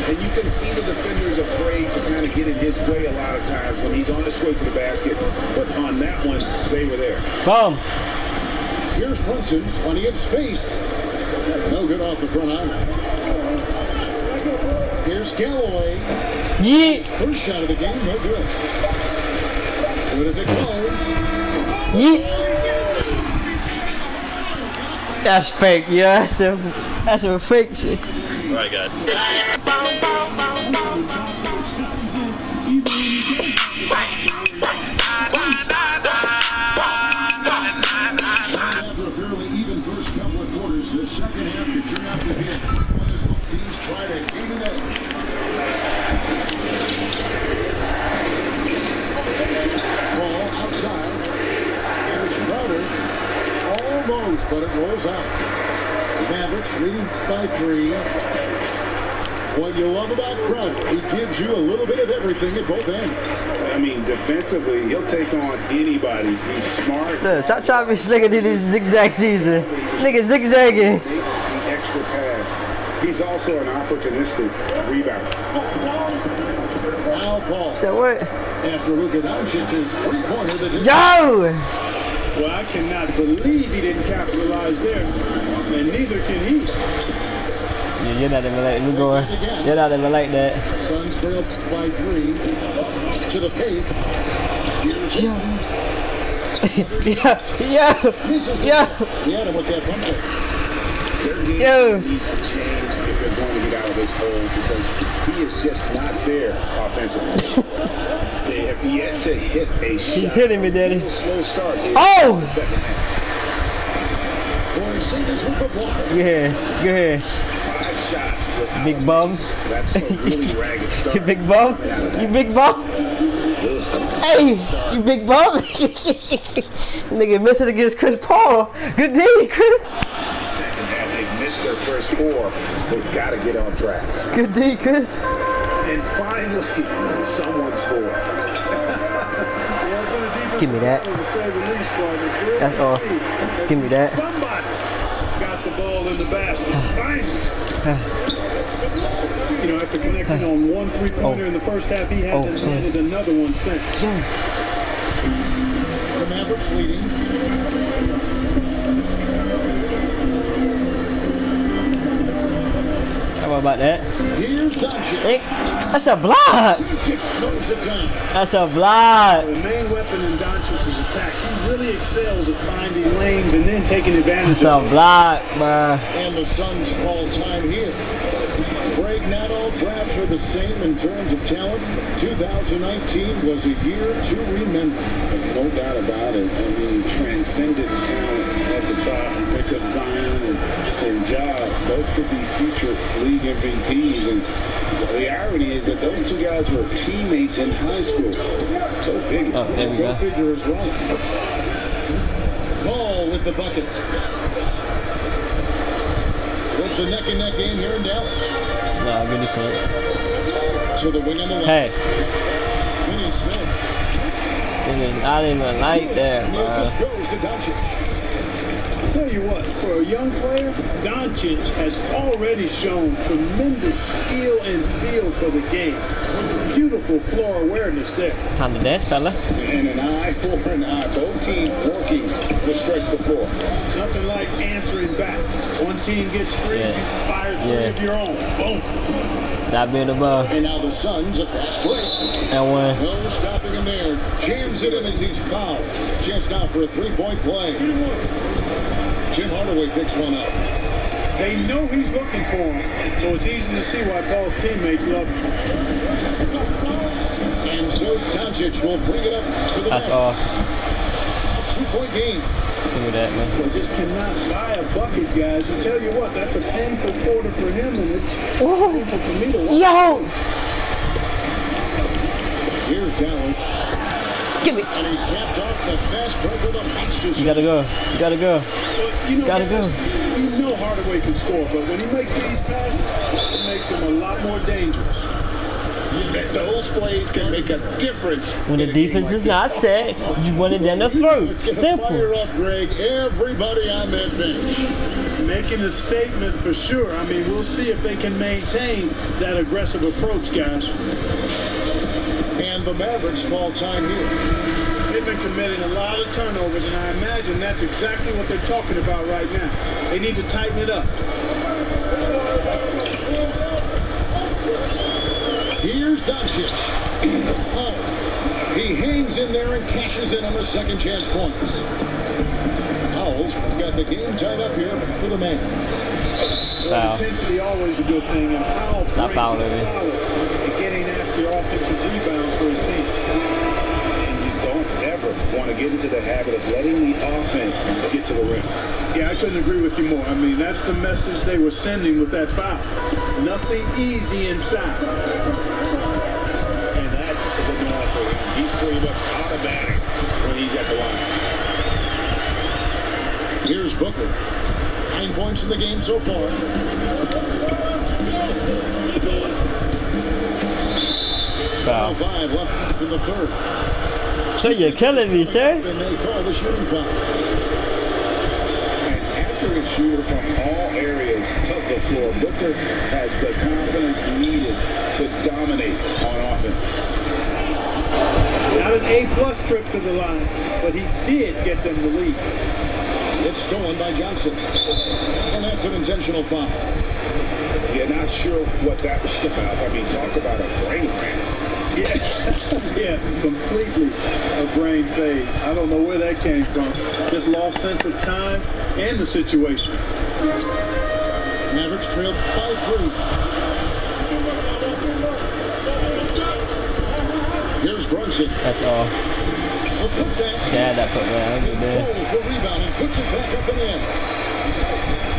And you can see the defenders afraid to kind of get in his way a lot of times when he's on his way to the basket. But on that one, they were there. Boom. Here's Brunson, plenty of space. No good off the front iron. Here's Galloway. Yeet. First shot of the game, no good. Good if it goes. Yeet. That's fake, yeah. That's a fake shit. Alright, guys. After a fairly even first couple of quarters, the second half could turn out to be a quick one as both teams try to gain an edge. Ball outside. There's Crowder. Almost, but it rolls out. Mavericks leading by 3. What you love about Crowder, he gives you a little bit of everything at both ends. I mean, defensively, he'll take on anybody. He's smart. Stop trying to be slicker than this zigzag season. Nigga zigzagging. The extra pass. He's also an opportunistic rebounder. Now Paul. So what? After Luka Doncic's three-pointer that didn't. Yo! Well, I cannot believe he didn't capitalize there, and neither can he. Yeah, you're not even like, we're going. You're not even like that. Suns trail by 3. To the paint. Here's Yo. He had him with that bumper. Their game Yo. needs to change if they're going to get out of this hole because he is just not there offensively. They have yet to hit a shot. He's hitting me, Daddy. Slow start here Oh! in the second half. Yeah, go ahead. 5 shots without Big bum. That's a really ragged start. You big bum. You big bum. Hey, you big bum. Nigga missing against Chris Paul. Good day, Chris. Second half, they've missed their first 4. They've got to get on track. Good day, Chris. And finally, someone scored. Give me that. That's all. Give me that. Somebody got the ball in the basket. Finally. You know, after connecting on 1 3-pointer in the first half, he hasn't netted another one since. The Mavericks leading. How about that? Here's Doncic. That's a block. That's a block. The main weapon in Doncic's attack, he really excels at finding lanes and then taking advantage That's of a block, bro. And the Suns call time here. Greg, not all drafts are the same in terms of talent. 2019 was a year to remember. No doubt about it. I mean, transcendent talent at the top. You pick up Zion and Ja. Both could be future league MVPs. And the irony is that those 2 guys were teammates in high school. So figure. Oh, there we go. Figure is right. Call with the bucket. It's a neck-and-neck game here in Dallas. Nah, good defense. So the wing on the left. Hey. Finney Smith. Nigga, not even like that, bro. Goes to Doncic. I'll tell you what, for a young player, Doncic has already shown tremendous skill and feel for the game. Beautiful floor awareness there. Time to dance, fella. And an eye for an eye. Both teams working to stretch the floor. Nothing like answering back. One team gets 3, you fire 3 of your own. Boom. Stop being above. And now the Suns, a fast break. And one. No stopping him there. Jams it in as he's fouled. Chance now for a 3-point play. Jim Hardaway picks one up. They know he's looking for him, so it's easy to see why Paul's teammates love him. And so Doncic will bring it up to the That's net. off. 2-point game. Give me that, man. They just cannot buy a bucket, guys. I tell you what, that's a painful quarter for him, and it's painful for me to watch. Yo! Here's Dallas. Give me. And he caps off the fast break with a monster. You gotta go. You gotta go. But, you know, Gotta guys, go. you know Hardaway can score, but when he makes these passes, it makes him a lot more dangerous. Those plays can make a difference. When the defense is not set, you want it down the throat. Let's get a Simple. fire up, Greg. Everybody on that bench. Making a statement for sure. I mean, we'll see if they can maintain that aggressive approach, guys. And the Mavericks call time here. They've been committing a lot of turnovers, and I imagine that's exactly what they're talking about right now. They need to tighten it up. Here's Doncic. Oh, he hangs in there and cashes in on the second chance points. Owls got the game tied up here for the Mavs. Foul. Intensity always a good thing, and Powell Not foul, is baby. solid at getting after offensive rebounds for his team. And you don't ever want to get into the habit of letting the offense get to the rim. Yeah, I couldn't agree with you more. I mean, that's the message they were sending with that foul. Nothing easy inside. And that's the norm for him. He's pretty much automatic when he's at the line. Here's Booker. 9 points in the game so far. Foul. 5 left in the third. So you're killing me, sir. And they call the shooting foul. And after a shooter from all areas of the floor, Booker has the confidence needed to dominate on offense. Not an A-plus trip to the line, but he did get them the lead. It's stolen by Johnson. And that's an intentional foul. You're not sure what that was about. I mean, talk about a brain cramp. Yeah, completely a brain fade. I don't know where that came from. Just lost sense of time and the situation. Mavericks trailed by 3. Here's Brunson. That's all. A putback. Yeah, that put man. He controls the rebound and puts it back up and in.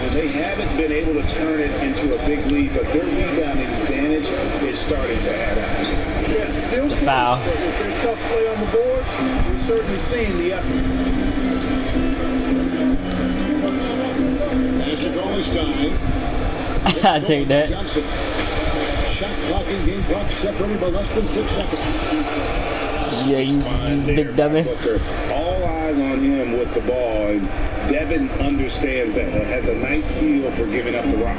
Well, they haven't been able to turn it into a big lead, but their rebounding advantage is starting to add up. Yeah, still close, foul. but with their tough play on the boards, we've certainly seen the effort. As the goal is dying. I take that. Johnson. Shot clock and game clock separated by less than 6 seconds. Yeah, you big dummy. All eyes on him with the ball, and Devin understands that. Has a nice feel for giving up the rock.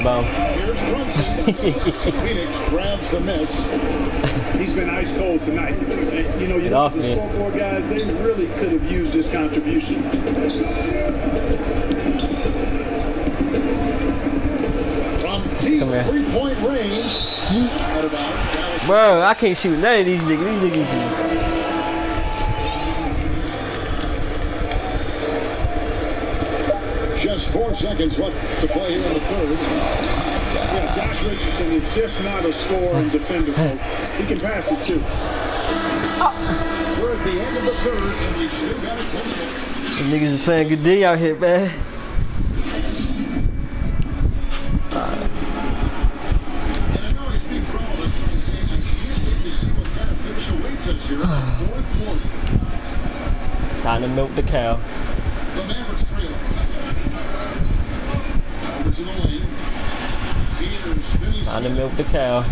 Boom. Here's Brunson. Phoenix grabs the miss. He's been ice cold tonight. And, you know, Get look off at the me. scoreboard guys, they really could have used his contribution. From deep Come here. 3-point range. Out of bounds. Dallas. Bro, I can't shoot none of these niggas. These niggas is... Just 4 seconds left to play here in the third. Yeah, Josh Richardson is just not a scorer and defender, folks. He can pass it, too. We're at the end of the third, and we still got it close. These niggas is playing good D out here, man. And I know I speak for all of us when I say I can't wait to see what kind of finish awaits us here in the fourth quarter. Time to milk the cow. The Mavericks trail. Over to the lane. Peters finishes Time to milk the cow.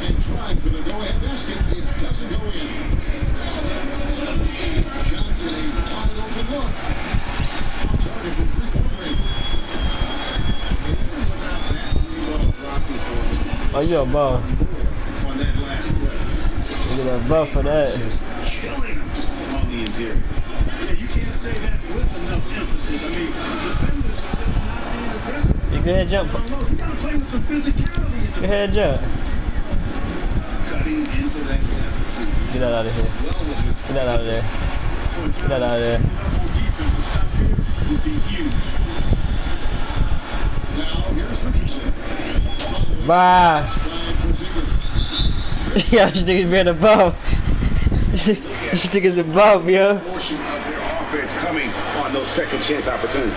and trying for the go-ahead basket. It doesn't go in. Johnson, a wide open look. On target from 3-point range. And even without that, rebound dropping for him. Oh, you a ball. On that last play. You get a buff for that. Just killing him on the interior. Yeah, you can't say that with enough emphasis. I mean, defenders are just not being aggressive. You go ahead, jump. You gotta play with some physicality in Go the ahead, jump. Cutting into that gap. Get that out of here. Get that out of there. Get that out of there. defense to stop here would be huge. Now, here's Richardson. Bye. Yeah, this nigga's being above. This nigga's above, yo. Portion of their offense coming on those second chance opportunities.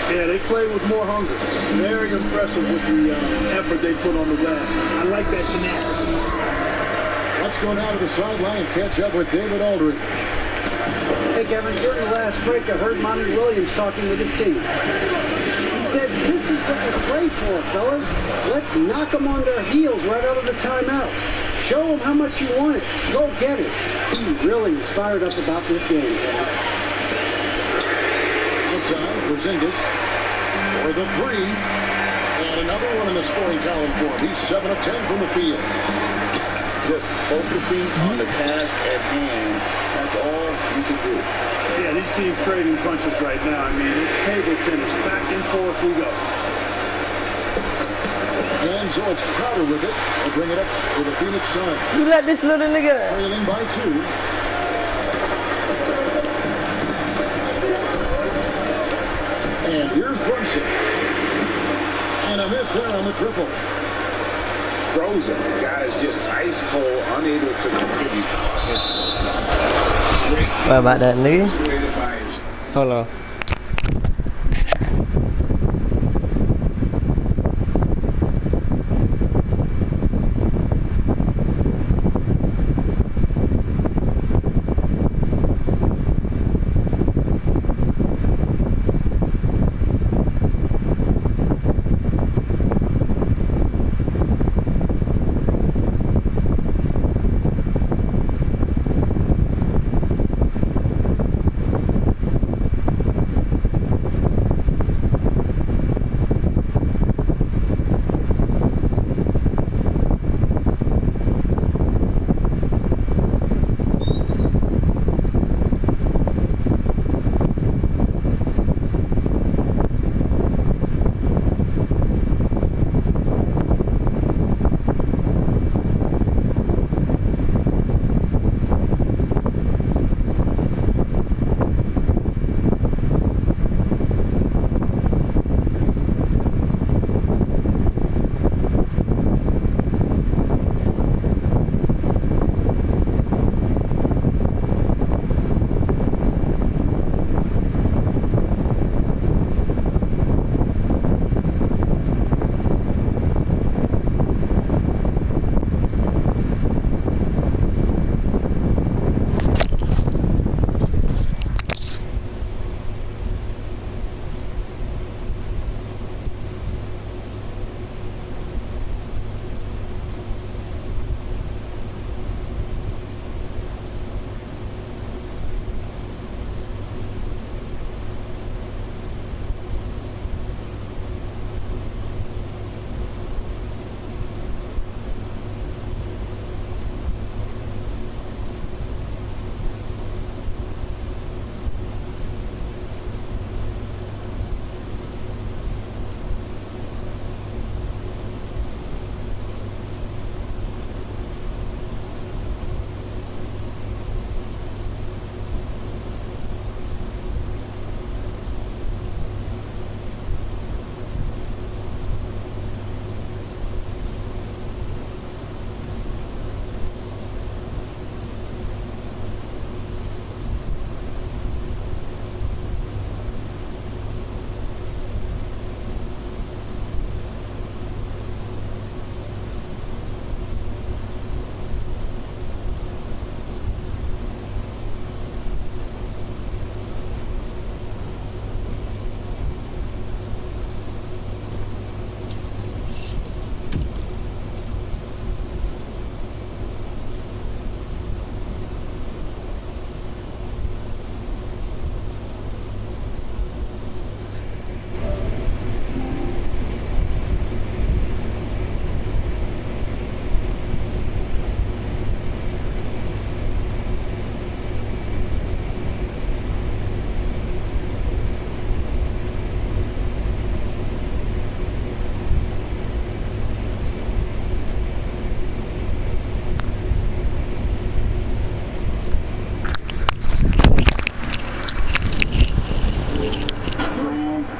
Yeah, they play with more hunger. Very impressive with the effort they put on the glass. I like that tenacity. Let's go down to the sideline and catch up with David Aldridge. Hey, Kevin, during the last break, I heard Monty Williams talking with his team. He said, this is what we play for, fellas. Let's knock them on their heels right out of the timeout. Show them how much you want it. Go get it. He really is fired up about this game. Outside, Porzingis for the 3. And another one in the scoring column for him. He's 7 of 10 from the field. Just focusing on the task at hand. That's all you can do. Yeah, these teams trading punches right now. I mean, it's table tennis. Back and forth we go. And George Crowder with it. They'll bring it up to the Phoenix Suns. You let this little nigga. Trailing by 2. And here's Brunson. And a miss there on the triple. Frozen. Guys just ice cold, unable to contribute. What about that, nigga? Situated by Hold on.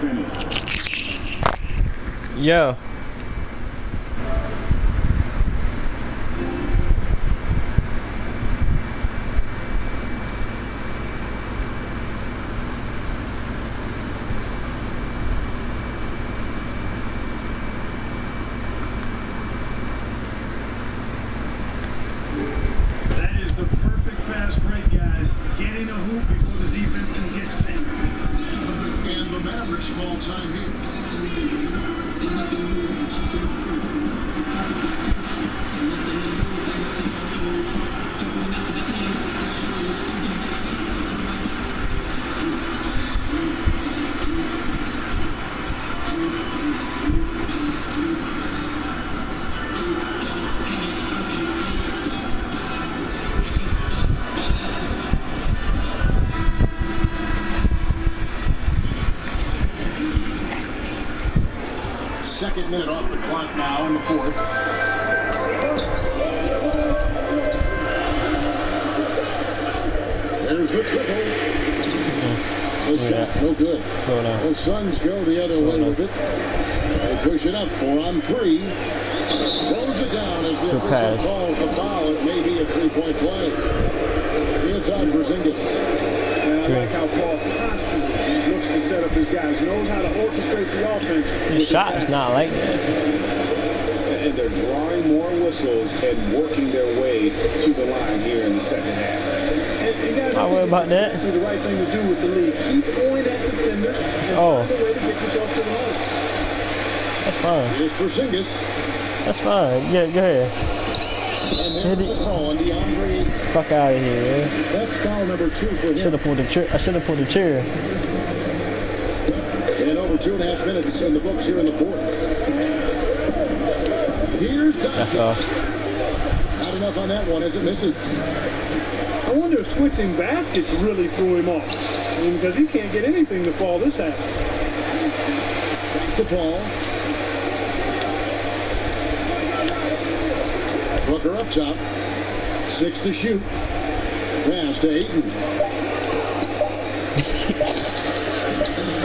opinion. Yo. That is the perfect fast break, guys. Getting a hoop before the defense can get set. And the Mavericks ball time here. Second minute off the clock now in the fourth. There's the triple. The shot, no good. The Suns go the other way with it. They push it up 4-on-3. Throws it down as the official calls the foul. It may be a three-point play. Inside for Zingis. And I like how Paul constantly looks to set up his guys. Knows how to orchestrate the offense. His shot is not like that. And they're drawing more whistles and working their way to the line here in the second half. And guys, I worry about that. The right thing to do with the lead. Keep going at the defender and find a way to get yourself to the line. That's fine. Here's Porzingis. That's fine. Yeah, go ahead. And there's the call on DeAndre. Fuck out of here, man. That's foul number 2 for him. Should have pulled the chair. I should have pulled the chair. And over 2.5 minutes in the books here in the fourth. Here's That's Doncic. off. Not enough on that one as it misses. I wonder if switching baskets really threw him off. I mean, because he can't get anything to fall this half. Back the ball. Booker up top. 6 to shoot. Pass to Ayton.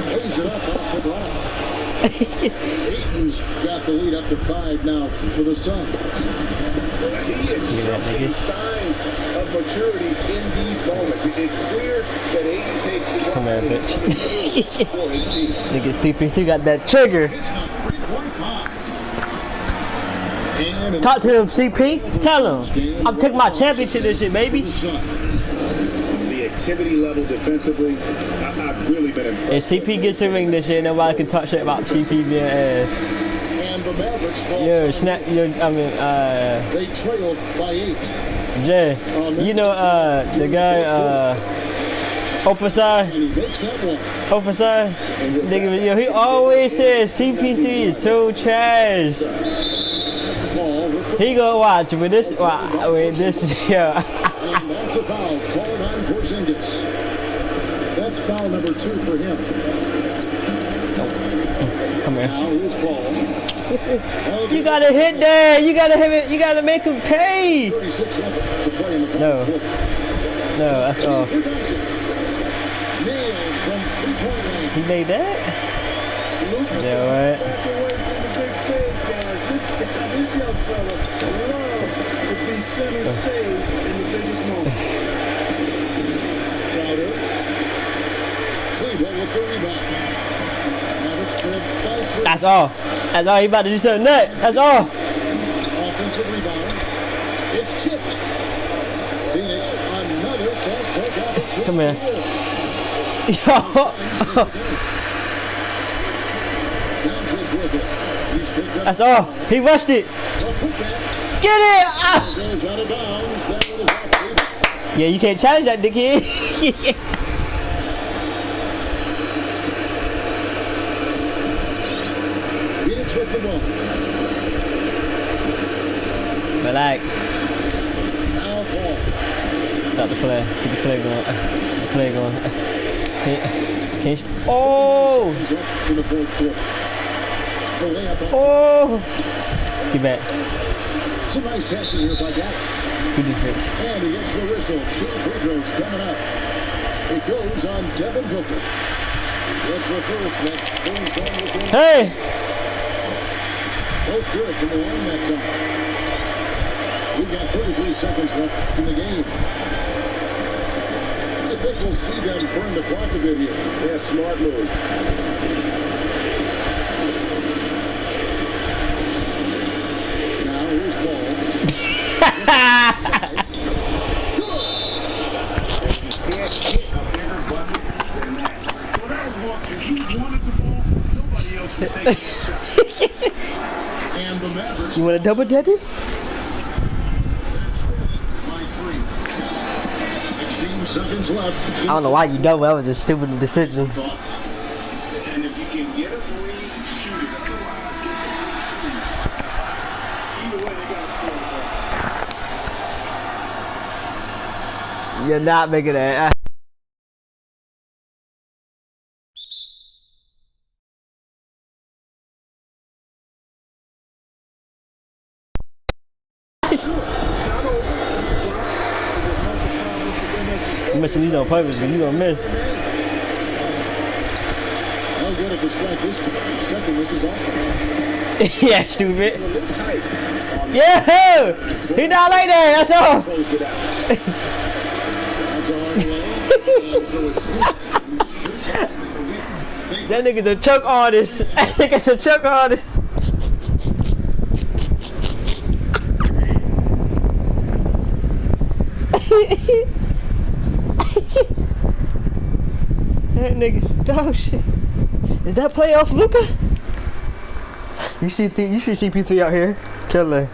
Lays it up off the glass. Ayton's got the lead up to 5 now for the Suns. He is showing signs of maturity in these moments. It's clear that Ayton takes pride Come here, in bitch. coming through for his team. Nigga, 3 got that trigger. It's the 3.5. And Talk to him, CP. Tell him. I'm taking my championship this shit, baby. The activity level defensively, I've really been impressed. If CP gets a ring this year, nobody can talk shit about CP being ass. And the Mavericks fall Yo, time. snap. Yo, I mean, They trailed by 8. Jay. You know, the guy, Opasai. And he makes that one. Opasai. Nigga, yo, he always says CP3 is so trash. Ball with the He gonna watch with this, yo. and that's a foul called on Porzingis. That's foul number 2 for him. Come here. Now here's Paul. You gotta hit that. You gotta hit it. You gotta make him pay. 36 left to play in the final No. quarter. No, that's off. Here comes it. Nailed from 3-point range. He made that? Yeah, right. Back away from the big stage, guys. This young fella loves to be center stage in the biggest moment. Crowder. Cleveland with the rebound. Mavericks led by 3. That's all. That's all. He about to do something nut. That's all. Offensive rebound. It's tipped. Phoenix, another fast break opportunity. Come here. Yo. Doncic with it. He's picked up. That's all. He rushed it. Get it. Ah. Goes out of bounds. That one is off rebound. Yeah, you can't challenge that, dickhead. Phoenix with the ball. Relax. Now Paul. Start the play. Keep the play going. The play going. Oh! He's up in the fourth quarter. The layup on Oh! Get back. Some nice passing here by Dallas. Good defense. And he gets the whistle. 2 free throws coming up. It goes on Devin Booker. That's the first that brings home within. Hey! Both good from the line that time. We've got 33 seconds left in the game. I think we'll see them burn the clock a bit here. Yeah, smart move. Now here's Paul. And the Mavericks. You want a double daddy? 16 seconds left. I don't know why you double. That was a stupid decision. And if you can get a three, shoot it. Either way, they got to score. You're not making that. You're missing these on purpose because you're going to miss. I'll get at the strike this time. Second, this is awesome. Yeah, stupid. A little tight. Yeah! He not like that, that's all. Closed it out. That's all right. So it's That nigga's a choke artist. That nigga's a choke artist. That nigga's dog shit. Is that playoff Luka? You see CP3 out here? Killer.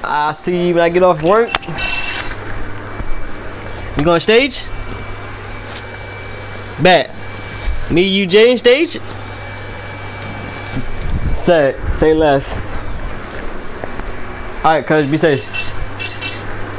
I'll see you when I get off work. You going stage? Bet. Me, you, Jay, in stage? Say less. Alright, cuz, be safe.